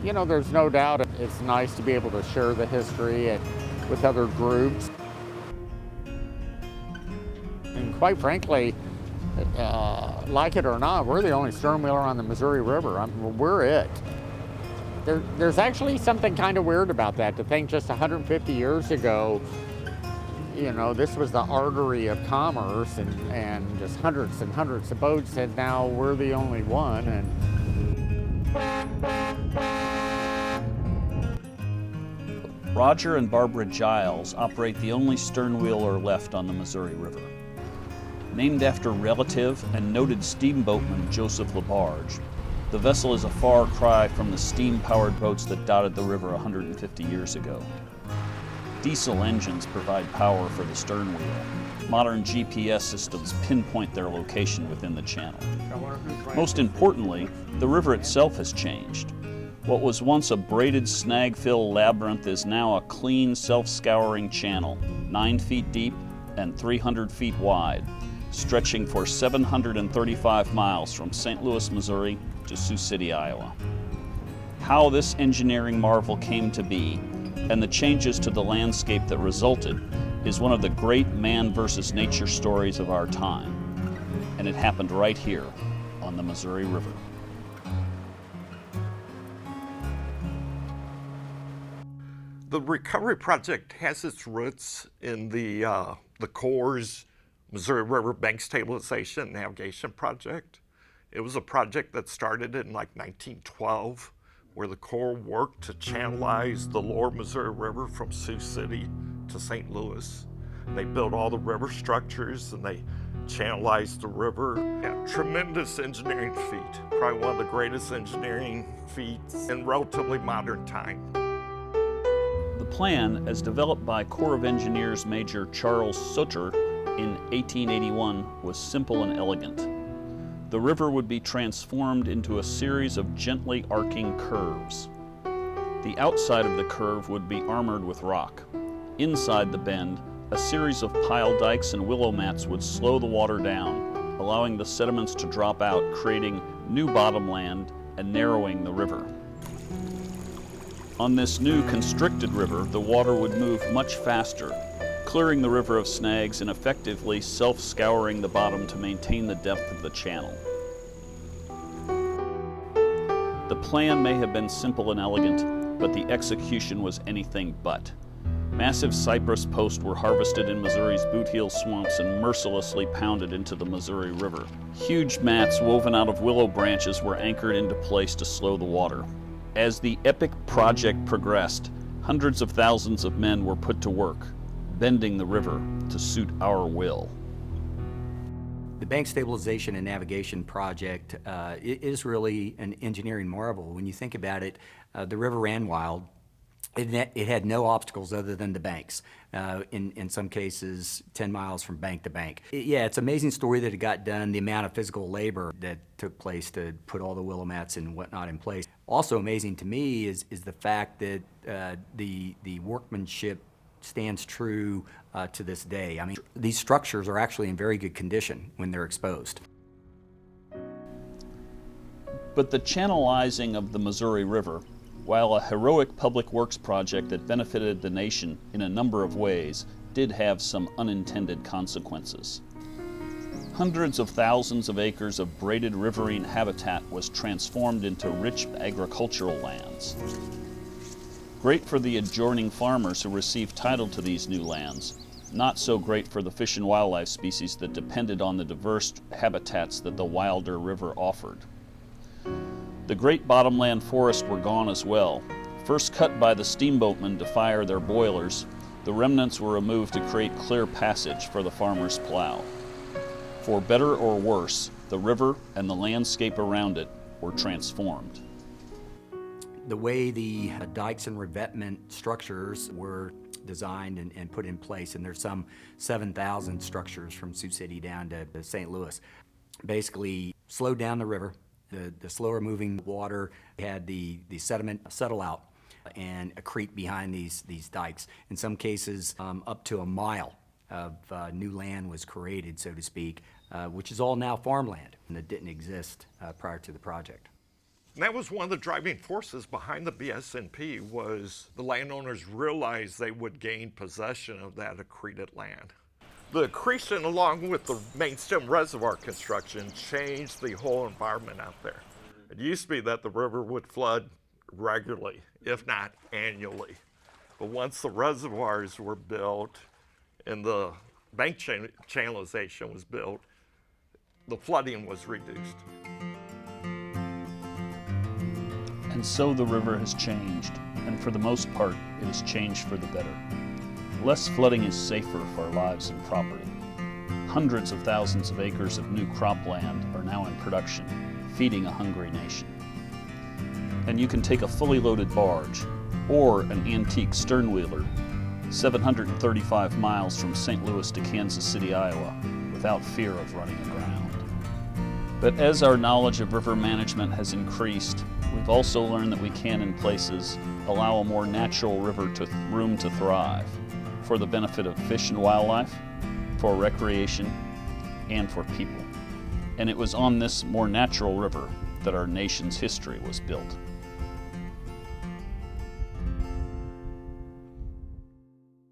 You know, there's no doubt it's nice to be able to share the history with other groups. And quite frankly, like it or not, we're the only stern wheeler on the Missouri River. We're it. There's actually something kind of weird about that, to think just 150 years ago, you know, this was the artery of commerce and just hundreds and hundreds of boats, and now we're the only one. Roger and Barbara Giles operate the only stern wheeler left on the Missouri River. Named after relative and noted steamboatman Joseph LaBarge, the vessel is a far cry from the steam-powered boats that dotted the river 150 years ago. Diesel engines provide power for the stern wheel. Modern GPS systems pinpoint their location within the channel. Most importantly, the river itself has changed. What was once a braided snag-filled labyrinth is now a clean, self-scouring channel, 9 feet deep and 300 feet wide, stretching for 735 miles from St. Louis, Missouri to Sioux City, Iowa. How this engineering marvel came to be and the changes to the landscape that resulted is one of the great man versus nature stories of our time. And it happened right here on the Missouri River. The recovery project has its roots in the Corps' Missouri River Bank Stabilization and Navigation Project. It was a project that started in like 1912, where the Corps worked to channelize the lower Missouri River from Sioux City to St. Louis. They built all the river structures and they channelized the river. Yeah, tremendous engineering feat, probably one of the greatest engineering feats in relatively modern time. The plan, as developed by Corps of Engineers Major Charles Sutter in 1881, was simple and elegant. The river would be transformed into a series of gently arcing curves. The outside of the curve would be armored with rock. Inside the bend, a series of pile dikes and willow mats would slow the water down, allowing the sediments to drop out, creating new bottomland and narrowing the river. On this new constricted river, the water would move much faster, clearing the river of snags and effectively self-scouring the bottom to maintain the depth of the channel. The plan may have been simple and elegant, but the execution was anything but. Massive cypress posts were harvested in Missouri's boot heel swamps and mercilessly pounded into the Missouri River. Huge mats woven out of willow branches were anchored into place to slow the water. As the epic project progressed, hundreds of thousands of men were put to work, bending the river to suit our will. The Bank Stabilization and Navigation Project is really an engineering marvel. When you think about it, the river ran wild. It had no obstacles other than the banks, in some cases 10 miles from bank to bank. It's an amazing story that it got done, the amount of physical labor that took place to put all the willow mats and whatnot in place. Also amazing to me is the fact that the workmanship stands true to this day. I mean, these structures are actually in very good condition when they're exposed. But the channelizing of the Missouri River, while a heroic public works project that benefited the nation in a number of ways, did have some unintended consequences. Hundreds of thousands of acres of braided riverine habitat was transformed into rich agricultural lands. Great for the adjoining farmers who received title to these new lands, not so great for the fish and wildlife species that depended on the diverse habitats that the Wilder River offered. The great bottomland forests were gone as well. First cut by the steamboatmen to fire their boilers, the remnants were removed to create clear passage for the farmer's plow. For better or worse, the river and the landscape around it were transformed. The way the dikes and revetment structures were designed and put in place, and there's some 7,000 structures from Sioux City down to St. Louis, basically slowed down the river. The slower moving water had the sediment settle out and accrete behind these dikes. In some cases, up to a mile of new land was created, so to speak, which is all now farmland, and that didn't exist prior to the project. And that was one of the driving forces behind the BSNP was the landowners realized they would gain possession of that accreted land. The accretion along with the main stem reservoir construction changed the whole environment out there. It used to be that the river would flood regularly, if not annually. But once the reservoirs were built and the bank channelization was built, the flooding was reduced. And so the river has changed, and for the most part, it has changed for the better. Less flooding is safer for our lives and property. Hundreds of thousands of acres of new cropland are now in production, feeding a hungry nation. And you can take a fully loaded barge or an antique sternwheeler 735 miles from St. Louis to Kansas City, Iowa, without fear of running aground. But as our knowledge of river management has increased, we've also learned that we can, in places, allow a more natural river room to thrive for the benefit of fish and wildlife, for recreation, and for people. And it was on this more natural river that our nation's history was built.